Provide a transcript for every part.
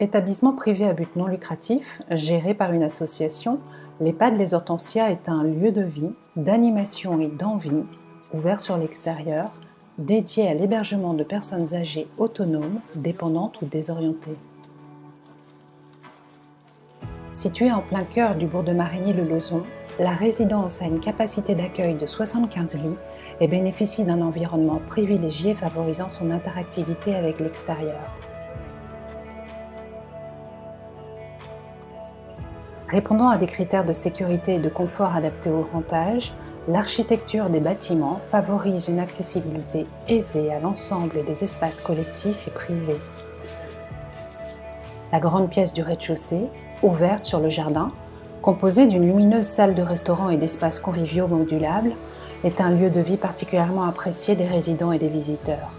Établissement privé à but non lucratif, géré par une association, l'EHPAD Les Hortensias est un lieu de vie, d'animation et d'envie, ouvert sur l'extérieur, dédié à l'hébergement de personnes âgées autonomes, dépendantes ou désorientées. Située en plein cœur du bourg de Marigny-le-Lauzon, la résidence a une capacité d'accueil de 75 lits et bénéficie d'un environnement privilégié favorisant son interactivité avec l'extérieur. Répondant à des critères de sécurité et de confort adaptés au grand âge, l'architecture des bâtiments favorise une accessibilité aisée à l'ensemble des espaces collectifs et privés. La grande pièce du rez-de-chaussée, ouverte sur le jardin, composée d'une lumineuse salle de restaurant et d'espaces conviviaux modulables, est un lieu de vie particulièrement apprécié des résidents et des visiteurs.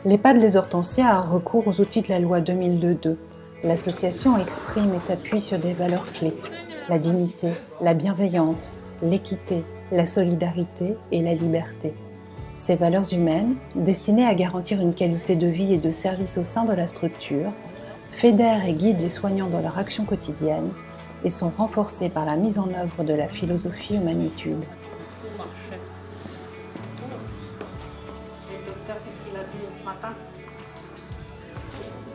L'EHPAD Les Hortensias a recours aux outils de la loi 2002-2. L'association exprime et s'appuie sur des valeurs clés: la dignité, la bienveillance, l'équité, la solidarité et la liberté. Ces valeurs humaines, destinées à garantir une qualité de vie et de service au sein de la structure, fédèrent et guident les soignants dans leur action quotidienne et sont renforcées par la mise en œuvre de la philosophie Humanitude.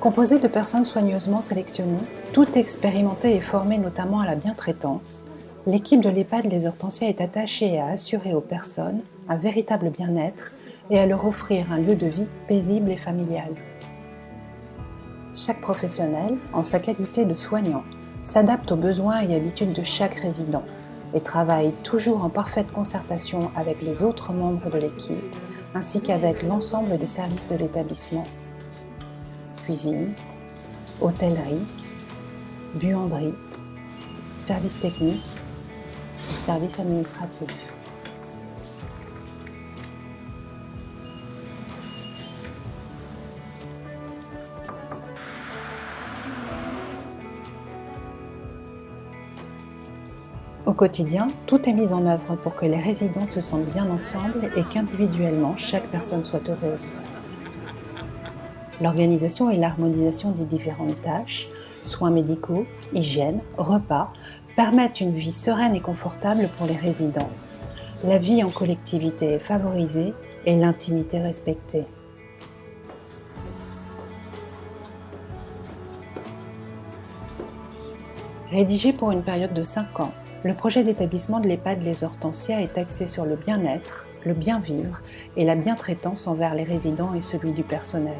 Composée de personnes soigneusement sélectionnées, toutes expérimentées et formées notamment à la bientraitance, l'équipe de l'EHPAD Les Hortensias est attachée à assurer aux personnes un véritable bien-être et à leur offrir un lieu de vie paisible et familial. Chaque professionnel, en sa qualité de soignant, s'adapte aux besoins et habitudes de chaque résident et travaille toujours en parfaite concertation avec les autres membres de l'équipe ainsi qu'avec l'ensemble des services de l'établissement. Cuisine, hôtellerie, buanderie, services techniques ou services administratifs. Au quotidien, tout est mis en œuvre pour que les résidents se sentent bien ensemble et qu'individuellement, chaque personne soit heureuse. L'organisation et l'harmonisation des différentes tâches, soins médicaux, hygiène, repas, permettent une vie sereine et confortable pour les résidents. La vie en collectivité est favorisée et l'intimité respectée. Rédigé pour une période de 5 ans, le projet d'établissement de l'EHPAD Les Hortensias est axé sur le bien-être, le bien-vivre et la bientraitance envers les résidents et celui du personnel.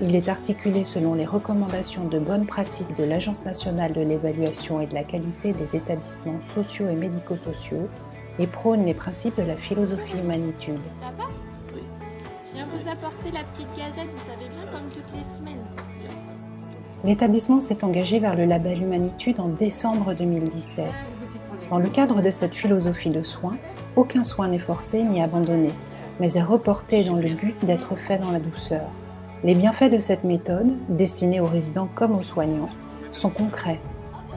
Il est articulé selon les recommandations de bonnes pratiques de l'Agence nationale de l'évaluation et de la qualité des établissements sociaux et médico-sociaux et prône les principes de la philosophie Humanitude. Papa ? Oui. Je viens vous apporter la petite gazette, vous savez bien, comme toutes les semaines. L'établissement s'est engagé vers le label Humanitude en décembre 2017. Dans le cadre de cette philosophie de soins, aucun soin n'est forcé ni abandonné, mais est reporté dans le but d'être fait dans la douceur. Les bienfaits de cette méthode, destinée aux résidents comme aux soignants, sont concrets.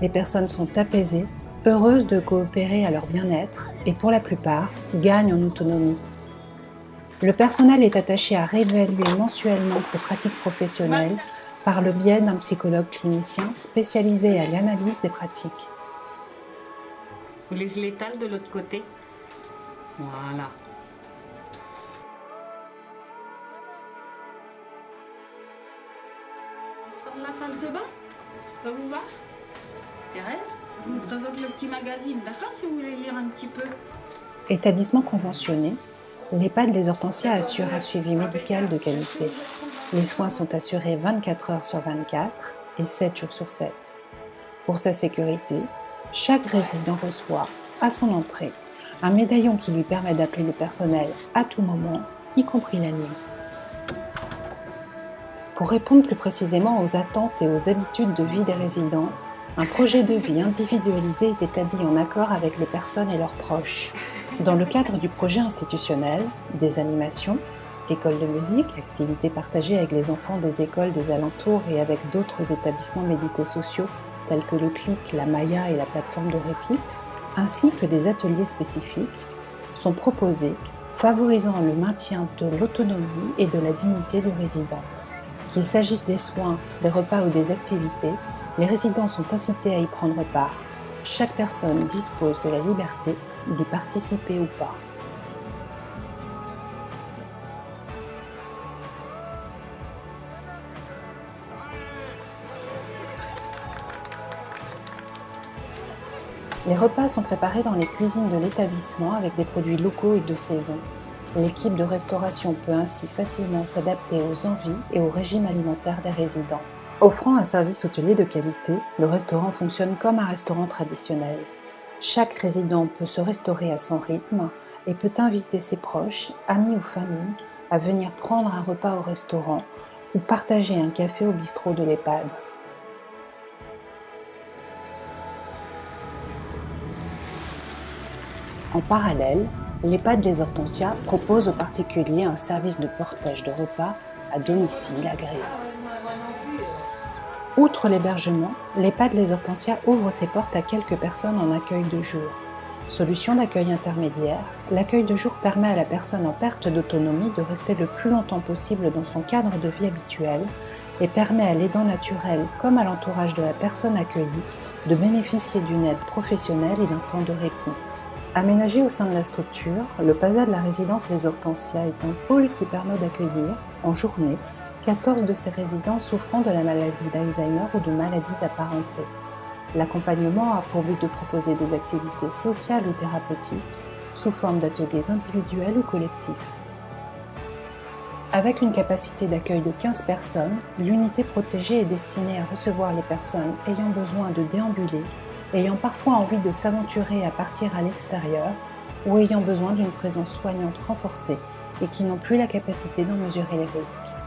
Les personnes sont apaisées, heureuses de coopérer à leur bien-être et pour la plupart, gagnent en autonomie. Le personnel est attaché à réévaluer mensuellement ses pratiques professionnelles par le biais d'un psychologue clinicien spécialisé à l'analyse des pratiques. Vous voulez que je l'étale de l'autre côté? Voilà. On sort de la salle de bain? Ça vous va? Thérèse, je vous présente le petit magazine, d'accord, si vous voulez lire un petit peu? Établissement conventionné, l'EHPAD Les Hortensias assure un suivi médical de qualité. Les soins sont assurés 24 heures sur 24 et 7 jours sur 7. Pour sa sécurité, chaque résident reçoit, à son entrée, un médaillon qui lui permet d'appeler le personnel à tout moment, y compris la nuit. Pour répondre plus précisément aux attentes et aux habitudes de vie des résidents, un projet de vie individualisé est établi en accord avec les personnes et leurs proches. Dans le cadre du projet institutionnel, des animations, École de musique, activités partagées avec les enfants des écoles des alentours et avec d'autres établissements médico-sociaux tels que le CLIC, la Maya et la plateforme de répit, ainsi que des ateliers spécifiques, sont proposés, favorisant le maintien de l'autonomie et de la dignité du résident. Qu'il s'agisse des soins, des repas ou des activités, les résidents sont incités à y prendre part. Chaque personne dispose de la liberté d'y participer ou pas. Les repas sont préparés dans les cuisines de l'établissement avec des produits locaux et de saison. L'équipe de restauration peut ainsi facilement s'adapter aux envies et au régime alimentaire des résidents. Offrant un service hôtelier de qualité, le restaurant fonctionne comme un restaurant traditionnel. Chaque résident peut se restaurer à son rythme et peut inviter ses proches, amis ou familles à venir prendre un repas au restaurant ou partager un café au bistrot de l'EHPAD. En parallèle, l'EHPAD Les Hortensias propose aux particuliers un service de portage de repas à domicile agréé. Outre l'hébergement, l'EHPAD Les Hortensias ouvre ses portes à quelques personnes en accueil de jour. Solution d'accueil intermédiaire, l'accueil de jour permet à la personne en perte d'autonomie de rester le plus longtemps possible dans son cadre de vie habituel et permet à l'aidant naturel comme à l'entourage de la personne accueillie de bénéficier d'une aide professionnelle et d'un temps de répit. Aménagé au sein de la structure, le PASA de la résidence Les Hortensias est un pôle qui permet d'accueillir, en journée, 14 de ses résidents souffrant de la maladie d'Alzheimer ou de maladies apparentées. L'accompagnement a pour but de proposer des activités sociales ou thérapeutiques sous forme d'ateliers individuels ou collectifs. Avec une capacité d'accueil de 15 personnes, l'unité protégée est destinée à recevoir les personnes ayant besoin de déambuler, ayant parfois envie de s'aventurer à partir à l'extérieur ou ayant besoin d'une présence soignante renforcée et qui n'ont plus la capacité d'en mesurer les risques.